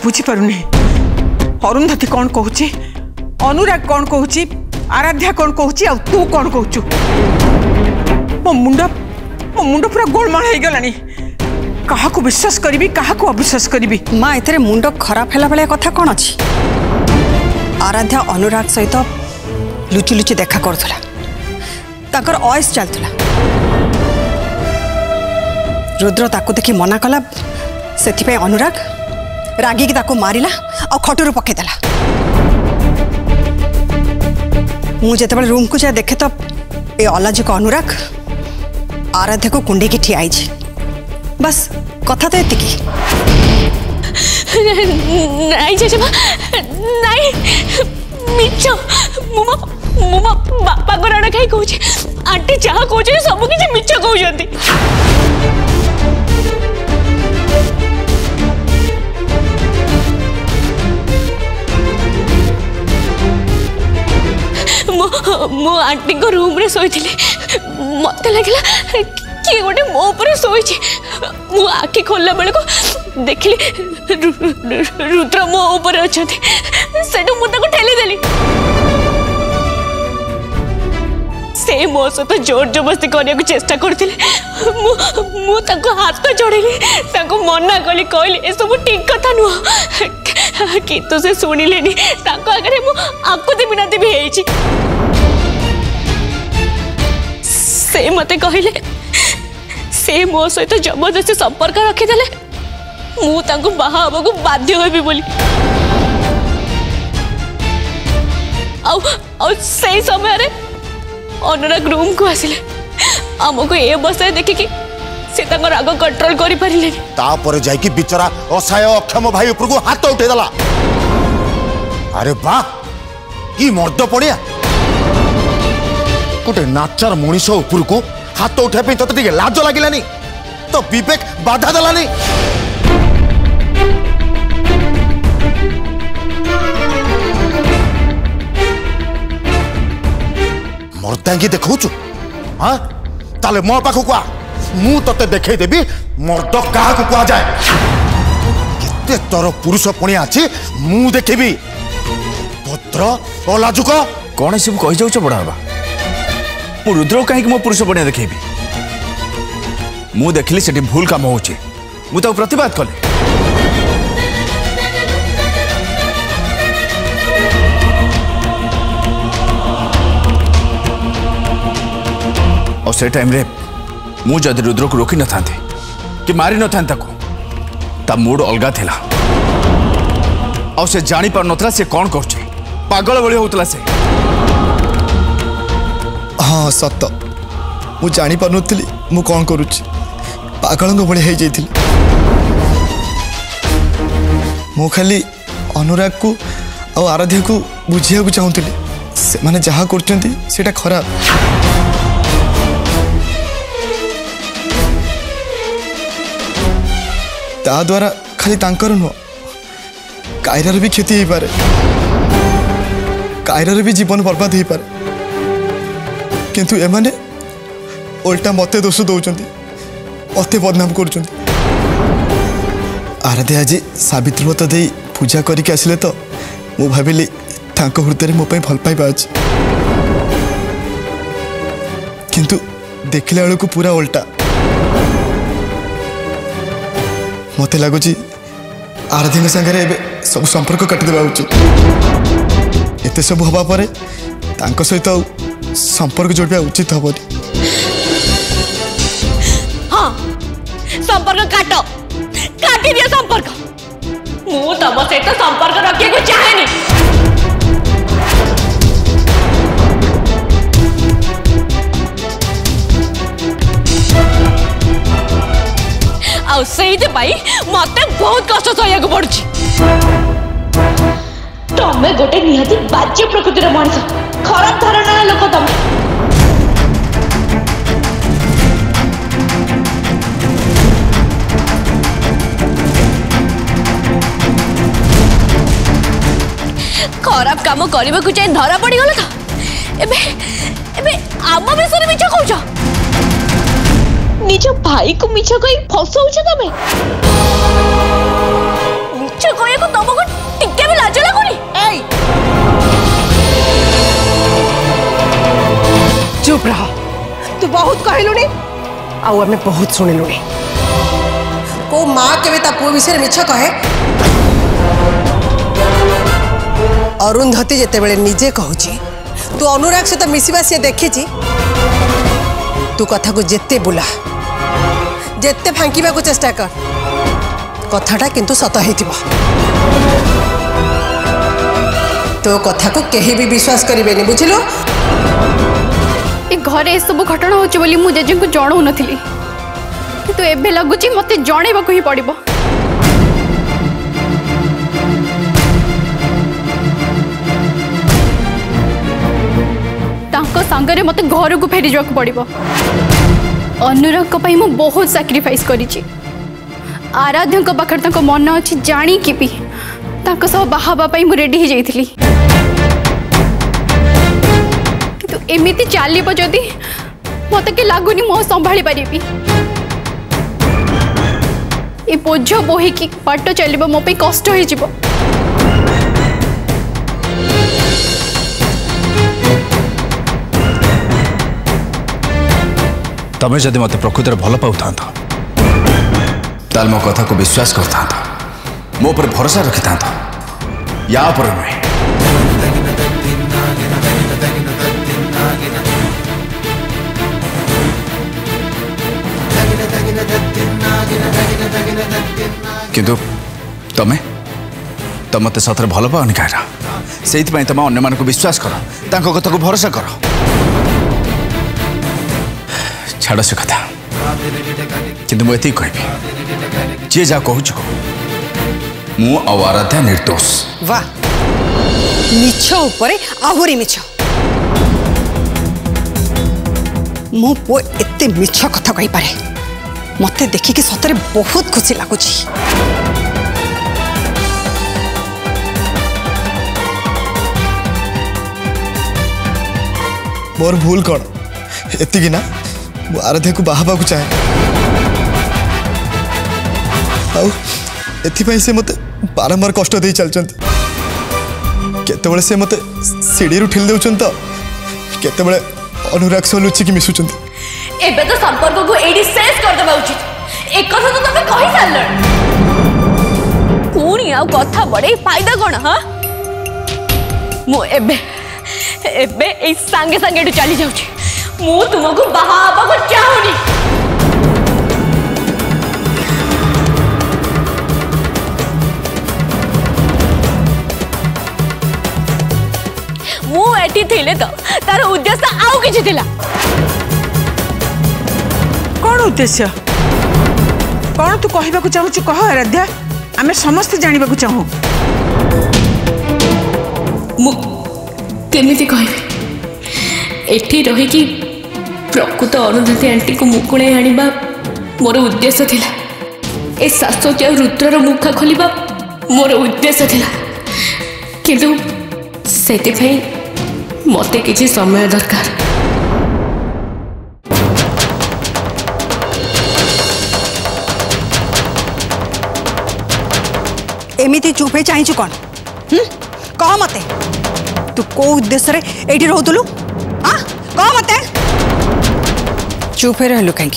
बुझीपारुनी अरुंधति कौन कहूची अनुराग कौन कहूची आराध्या कौन कहूची आ तू कौन कहूचु मो मुंड पूरा गोलमाल हो गलानी कहा को विश्वास करी कहा को अविश्वास करी माँ एथरे मुंड खराब है भाया कथा कौन अच्छी आराध्या अनुराग सहित लुचि लुचि देखा करुला ताकर ऑयस चलता रुद्र ताकू देखी मना कला से अनुराग रागिकी ताकू मारिला और खटुर पकईदेला मुझे रूम को जाए देखे तो ये अलाजुक अनुराग आराध्या को कुंडे की ठिया बस कथा तो ये नहीं जेजेमा नहीं मिछ मु बापा को रण खाई कहूँ आंटी जहाँ कहूँ सब किसी मिछ कहते मो आंटी को रूम रे सोई मत लगे किए गोटे मो ऊपर शोची मु आखि खोलला बेल को देखली रुद्र मो ऊपर अच्छा सेठू मुझे ठेली देली से मो सहित जोर जबरदस्ती करने को चेष्टा करते हाथ जोड़ेली मना कली कहली ए सब ठीक कथा नुह किंतु से शुणिले आगे आकुति बिनाती भी से मते कहले से मो सहित जबरदस्ती संपर्क रखीदे मु बाहा हवा बाध्य होबी बोली से समय रे अनुराग रूम को आसिले आमको ए अवस्था देखिकी से राग कंट्रोल करि परिले तापर जाइकी बिचरा असहाय अक्षम भाई ऊपर को हाथ उठे दला अरे वाह की मर्द पड़िया गोटे नाचार मनीष ऊपर को हाथ उठा तो लाज लगिलानी तो विवेक बाधा देलानी मर्दांगी देखौचु हाँ ताले मो पाखु आ मु तते देखै देबी मर्द काहा को कहा जाए केते तोर पुरुष पणिया अछि मु देखिबी भद्र अलाजुक कौन सब कहि जाउछ बड़ा बाबा मु रुद्र कहीं मो पुरुष पणिया देखिबी मु देखली सेठी भूल काम होउछि मु तो प्रतिवाद कले और से टाइम रे मु जदि रुद्र को रोकी न थांती कि मारी न थांता को ता मूड अलगा थिला और से जानी पार नथला से कौन करछे पागल बळी होतला से हाँ सत मु जानी पार नथली मु कौन करूछि पागल को बळी हे जाइथिली मु खाली अनुराग को और आराध्या को बुझिया को चाहूतिली से माने जहा करछंती सेटा खराब ता द्वारा खाली तांकर नुह कायरार भी क्षति हो पारे कायरार भी जीवन बर्बाद हो पारे किंतु एमाने उल्टा मते दोष दौरान मते बदनाम कर आराध्या आज सावित्री व्रत दे पूजा करके आसिले तो मु भाविली तांको हृदय मो भल पाइबा अछि किंतु देखला बेलू को पूरा उल्टा मत लगुच आराध्या सागर सब संपर्क काटिदेवा उचित एत सब हवा पर सहित संपर्क जोड़ा उचित हम हाँ संपर्क काट काटी दिया संपर्क मु तम सहित संपर्क रखिए को चाहेनी मत बहुत कष्ट सहयोग पड़ुछि तमे गोटे निहाती बाज्य प्रकृतिर मनिष खराब धारणा लोक तमे खराब काम करने को चाहे धरा पड़गला तो एबे एबे आम विषय मिछ कहूछ निज भाई को मिछ कही फसौछ तमे मिछ मिछ कहया को तुमको टिके भी लाज लागुनी एई चुप रह तू बहुत कहलुनी आउ हमें बहुत सुनिलुनी को माँ के ता पुओ विषय मिछ कहे अरुंधती जिते बेले निजे कहूची तू अनुराग सहित मिसवा सी देखी तू कथा को जेते बुला जेते फांकिबा को चेष्टा कर कथाटा किंतु सत हेतिबा तो कथा को केही भी विश्वास करिबेनी बुझिलो ए घरे सब घटना होची बोली मु जेजे को जणौ नथिली किंतु एबे लागुची मते जणेबा को ही पड़िबो सांगरे मत घर को फेरी जाक पड़ो अनुराग मु बहुत सैक्रिफाइस करिछि आराध्य पाखे मन अच्छी जाणी कि भी बाहाबा मु रेडी हो जाइली किंतु एमिति चलिबो जदि मत के लगुनि मो संभाली पारि ए बोझ बोही कि बाट चलो मो पे कष्ट हो जिवो तमें जदि मत प्रकृति भल पाऊ ताल मो कथा को विश्वास करता मो पर भरोसा रखी था या पर नुहे किंतु तमें तो मत सतरे भल पाओनी कह से तुम अन्य मान को विश्वास कर कथा को भरोसा कर छाड़ से कथा किंतु मुझे कहबी जी जा कहूँ मु आराध्या निर्दोष वाह मिछ उपरे आहुरी मिछ मो पो एते मिछ कथा कहि पारे मते देखि कि सतरे बहुत खुशी लागुची मोर भूल कौन एति ना आराध्या को बाहाबा को चाहे एथि से मत बारंबार कष्ट दे चलचंती केतेबेले से मत सीढ़ी रु ठेल देउछन तो केतेबेले अनुराग सह लुचिकी मिसुचंती एबे तो संपर्क को एडी शेष कर देबा उचित एक कथा तो तमे कहि सारल पुणी आ कथा बड़े फायदा कोन हां मो एबे एबे ए संगे संगे चली जाउची मु तुमको बाहाबा को चाहूनी मु एटी थिले तो तार उद्देश्य आउ किछि थिला कौन उद्देश्य कौन तू कहबा को चाहू कह आराध्या आमे समस्त जानबा को चाहू मु केमिति कहबे एठी रही कि प्रकृत अरुंधती आंटी को मुकुणे आनिबा मोर उद्देश्य थिला ए शाश्वती रुद्रर मुखा खोलिबा मोर उद्देश्य थिला किंतु सेति भाई मते किछि समय दरकार एमिति चुपे चाहिछु कोन कह मते तू को उद्देश्य रे एठी रहतलु हां कह मते चुपे रहलु काई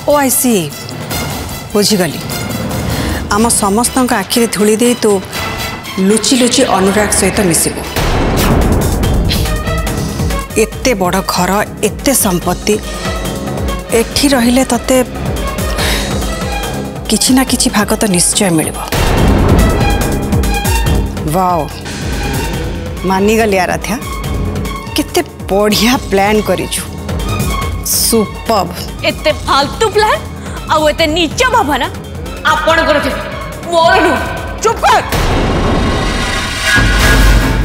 ओ आई सी बुझीगली आम समस्त आखिरे धूली दे तो लुचि लुचि अनुराग सहित मिसिबो एते बड़ घर एते संपत्ति एठी रहिले तते किछि ना किछि भाग तो निश्चय मिलबो वाओ मानी गली आराध्या केते बढ़िया प्लान करिछु सुपर्ब एते फालतू प्लान आ एते नीच भावना आपण करथे मोर नु चुप कर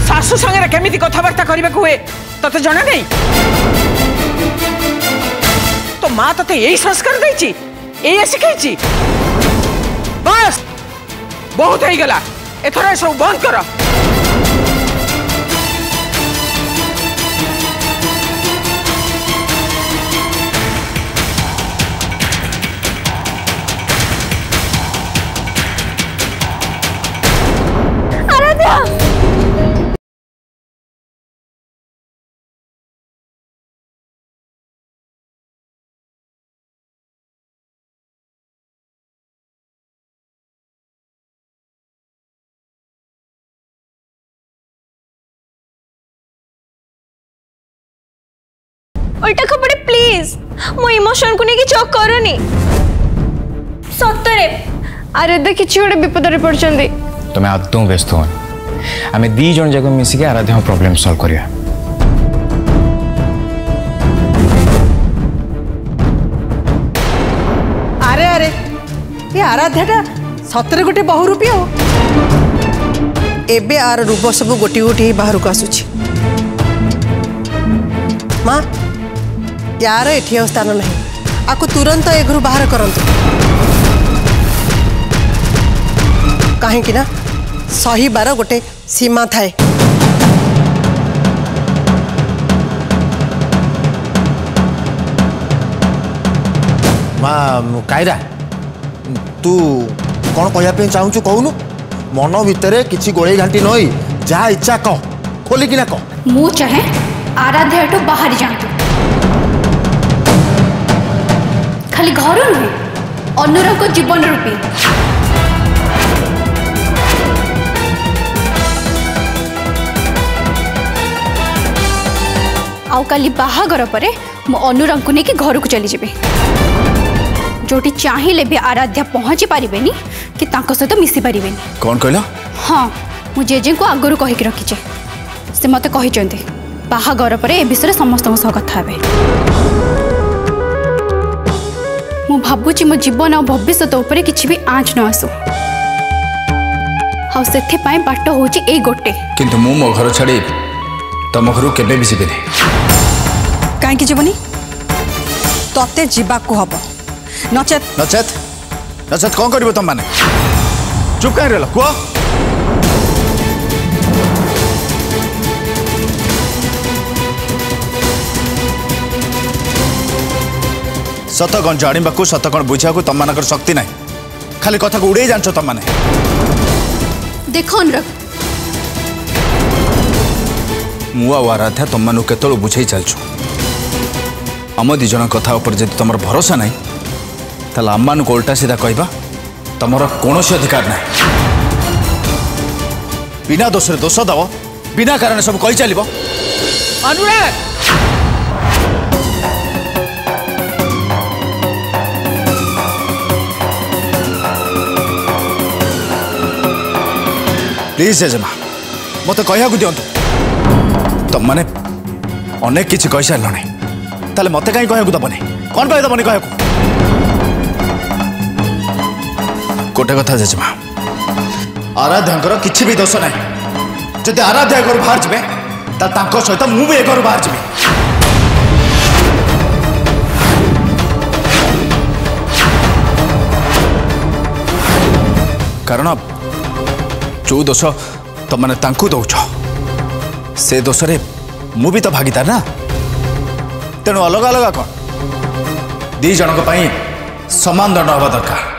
सासु संगे केमिति कथाबार्ता करबा हुए तते जाना नहीं तो माँ तते यही संस्कार देछि ए सिखाइछि बस बहुत हो गला एथरा सब बंद कर बुआ उल्टा खपड़े प्लीज मो इमोशन को नहीं चॉक करनी सतरे आराध्या किसी गोटे विपद पड़ते तुम्हें आदौ व्यस्त हो आम दी जन जाक मिसिक आराध्या प्रॉब्लम सॉल्व करिया अरे अरे ये आराध्याटा सतरे गोटे बहुरूपी हो एबे आर रूप सब गोटी गोटी बाहर को आसुची माँ यार एठी और स्थान नहीं आपको तुरंत ए घर बाहर करंतु कहीं ना सही बार गोटे सीमा थाए माँ कायरा तू कौन कहवाई चाहूँ कहूनु मन भितर किसी गोड़े घाटी नई जहाँ इच्छा कह खोलिकिना कह मु चाहे आराध्या एठू बाहर जातु खाली घर नुहे अनुराग को जीवन रूपी आउ काली बाहागर पर मु अनुराग को लेकिन घर को चली जाबे जोटी चाहिए भी आराध्या पहुंची पारिबेनी कि तांको सहित मिसी पारिबेनी कौन कहला हाँ मु जेजे को आगरू कहिक रखीचे से मते कहिचंती बाहागर पर ए विषय समस्त सह कथा हेबे मु भाबुची मो जीवन और भविष्य उपरे किछि भी आँच न आसु हाउ सेथि पाए बाट होची ए गोटे किंतु मु मो घर छाड़ी तुम घर केबे भी जीबेनी कहीं जीवनी तते जीवाक हम नचेत नचेत नचेत कौन कर तुम मैंने चुप कहीं रह कह सत कौन जानवा सत कौन बुझा तुम मान शक्ति ना खाली कथा को उड़े जान तुम मैंने देख अनुराग मु आराध्या तुम मानू केतल बुझे चलचु आम दी जन कथा ऊपर जब तुम भरोसा ना ताल आम मान को उल्टा सीधा कहवा तुम कौन अधिकार ना बिना दोष दोष दब बिना कारण सब कही चल अनुराग प्लीज जेजेमा मत कह दिंतु तुम मैंने अनेक किसी कही सारे ताले मत कहीं कह दबनी कौन पाई दबनी कह गोटे कथा जेजेमा आराध्या किसी भी दोष ना जब आराध्या घर बाहर जाए सहित मु भी घर बाहर जी कारण जो दोष तुमने दौच से दोष रे मु भी तो भागीदार ना तेणु अलग अलग कौन दी जन समान दंड हवा दरकार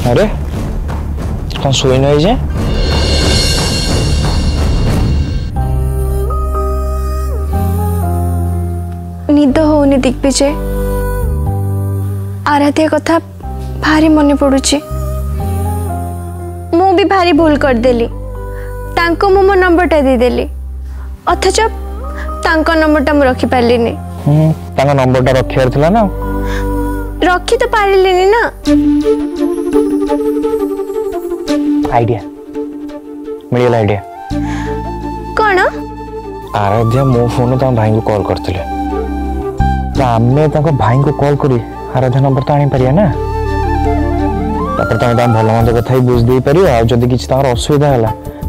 अरे कौन सोई नहीं जे निद होनी दिग्विजय आराध्या कथा भारी मन पड़ुची मु भी भारी भूल करदेली तांको मो नंबरटा देदेली अथच तांको नंबरटा मु रखी पारलिनी तांको नंबरटा रखियार थिला ना रखी तो पारलिनी ना आइडिया मिलगला आइडिया कौन आराध्या मो फोन तो भाई को कॉल करते आम भाई को कॉल करी आराध्या नंबर तो आनी पारिया ना तुम भल मंद कथा बुझ दे पार जदि किसी असुविधा है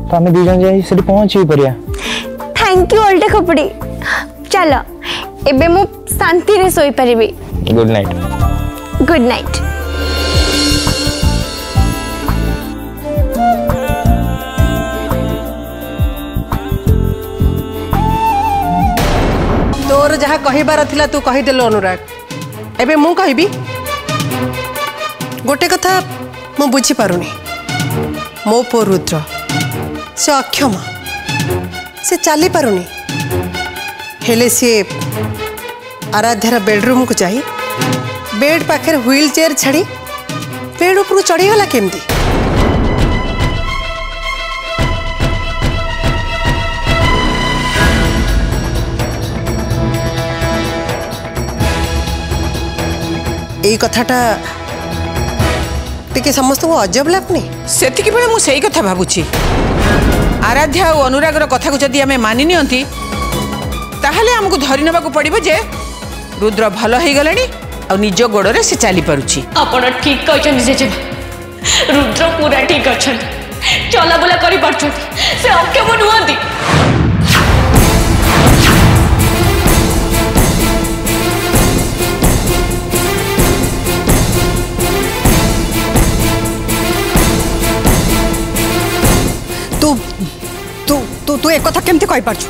तो आम दी जन जाई सेठी पहुंची परिया। थैंक यू अल्टे कपड़ी। चलो एबे मु शांति रे सोई परिबी। Good night. Good night. तोर जहाँ कहबार थिला तू कहीदेलु अनुराग। एबे मु कहबी गोटे कथा मु बुझी पारुनी। मो पो रुद्र से अक्षम से चली पारुनी हेले सी आराध्यार बेडरूम को जाई बेड पाखे व्हील चेयर छाड़ी बेड ऊपर चढ़ीगला केमती। यही कथाटा टिके समस्त को अजब लगनी। सेतिकी बेले मु सेही कथा भाबुची। आराध्या और अनुरागर कथा को जदि आमे मानि नियंती ताहले हमकु धरि नबाकू पड़िबो जे रुद्र भल हेई गलानी आ निज गोड़रे से चली पारुची। आपण ठीक कहछन जेजे। रुद्र पूरा ठीक अछन। चला बुला करि पाछन। से अक्षम नुहंती। तू एक कथा केमती कहि पारछु?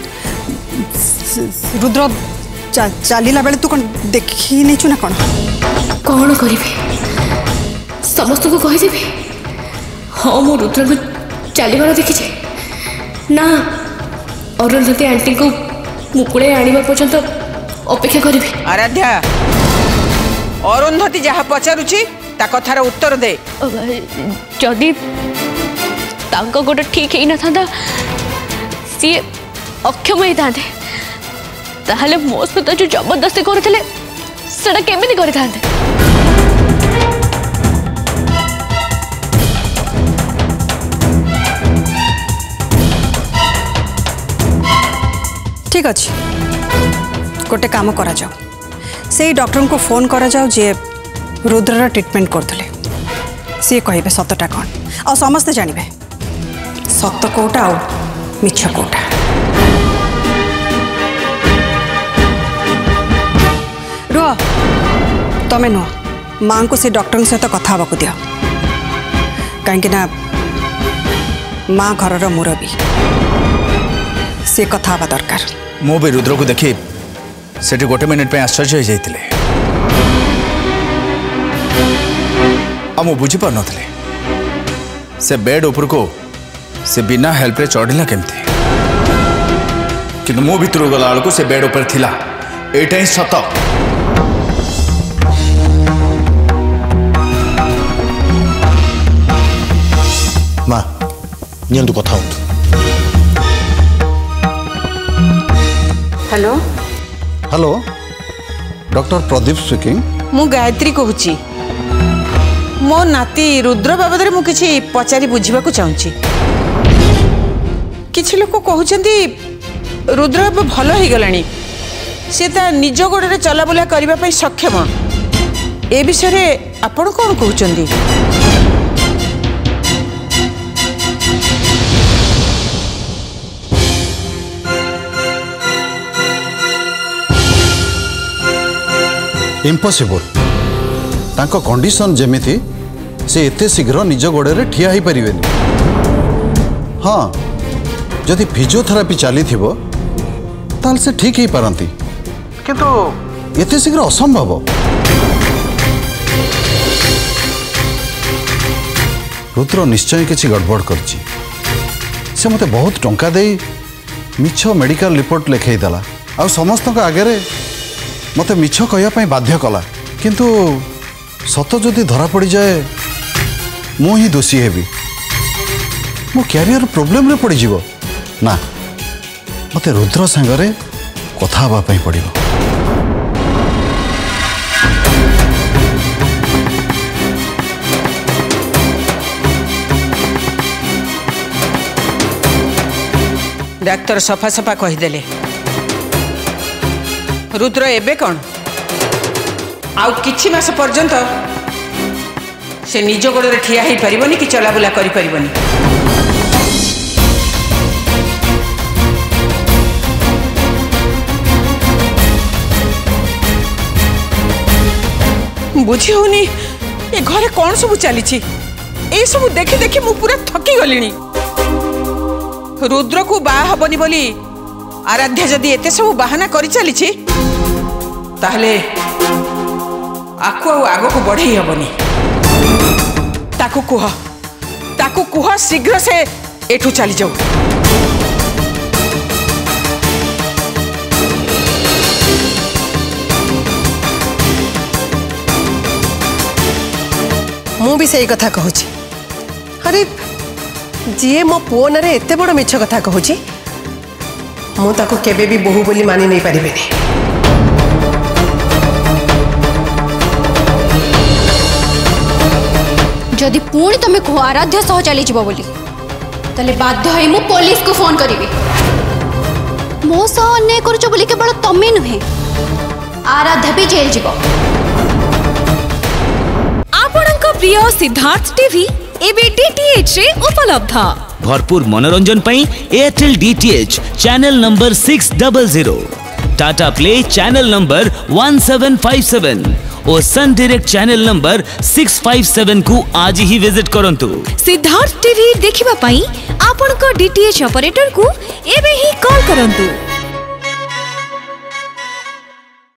रुद्र चलीला बेले तू कौन देखी नहीं छु ना कौन? कौन करी समस्त को कहीदेवी। हाँ मु रुद्र को चलबार देखी ना अरुंधति आंटी को मुकुड़े आने पर्यंत अपेक्षा करी। आराध्या अरुंधति जहाँ पचारुची ता कथार उत्तर दे। जदि तांको गोटे ठीक ही न था सी अक्षम होता ताहले मो सहित जो जबरदस्ती करते सेटा केमिति करते। ठीक अच्छे गोटे काम करा जाओ से डॉक्टर को फोन करा जाओ जे रुद्रर ट्रीटमेंट करते सी कहे सतटा कौन आ समस्ते जानवे सत कोटा आ मिछ कोटा। रुह तमें नुह माँ को से डॉक्टर सहित कथा हवा दियो कहीं माँ घर मुरबी से कथा हवा दरकार। मु भी रुद्र को देखी सेठी गोटे मिनिट पे आश्चर्य हो जाइतिले आ मु बुझी पार नथिले से बेड ऊपर को से बिना हेल्प रे चढ़िला केमती किंतु मो भीतर गला बेलू से बेड ऊपर थिला एटा ही सत। माँ नियंतु कथा होतु। Hello hello doctor Pradeep speaking. मु गायत्री कहूची मो नाती रुद्र बाबद मु किछि पचारि बुझिबा को चाहूची। किछि लोक कहउचंदी रुद्र अब भल हो गलानी से ता निज गोड़े चलाबुला करबा पई सक्षम ए विषय रे आपण कोन कहउचंदी? इम्पॉसिबल तांको कंडीशन जेमिति से एते शीघ्र निज गोड़े ठिया ही परिवेनी। हाँ जदि फिजियोथेरापी चली थिबो ताल से ठीक ही पारंती किंतु एते शीघ्र असंभव। रुद्र निश्चय किसी गड़बड़ करची से मते बहुत टंका दे मिछ मेडिकल रिपोर्ट लिखई देला आ समस्त आगे मते मिछ कहया बाध्य कला किंतु सत जदि धरा पड़ जाए मु ही दोषी हेबी मो कैरियर प्रोब्लेम रे पड़ जीवो ना मते रुद्र संगरे कथा हवा पई पड़िबो। डाक्टर सफा सफा कहीदेले रुद्र एबे कौन आउ किछि मास पर्यंत से निज गोड़े ठिया ही पारिबनी कि चलाबुला करि पारिबनी। बुझी होनी ये घरे कौन सब चली ए सब देखी देखी मु पूरा थकी गलिनी। रुद्र को बाहा हबनी बोली आराध्या जदि एते सब बाहाना करी चली ताहले आकु आगो को बढ़ई हबनी। ताकू कुह शीघ्र से एठू चली जाऊ। मु भी सही कथा कहूँ। अरे जी मो पुओ नारे एते बड़ मिछ कथा कहूँ मु ताको केबे भी बहु बोली मानि नहीं पारिबे। जदि पुणी तुम्हें कह आराध्या सह चली जीव बोली ताले बाध्य होई मु पुलिस को फोन करिवि। मो सह अन्याय करूछ बोली केवल तमे नुहे आराध्या भी जेल जीव। आपणक प्रिय सिद्धार्थ टीवी एबे डीटीएच रे उपलब्ध। भरपूर मनोरंजन पई Airtel DTH channel number 600, Tata play channel number 1757 और सन डायरेक्ट चैनल नंबर 657 को आज ही विजिट करंतु। सिद्धार्थ टीवी देखिबा पई आपणक डीटीएच ऑपरेटर को एबे ही कॉल करंतु।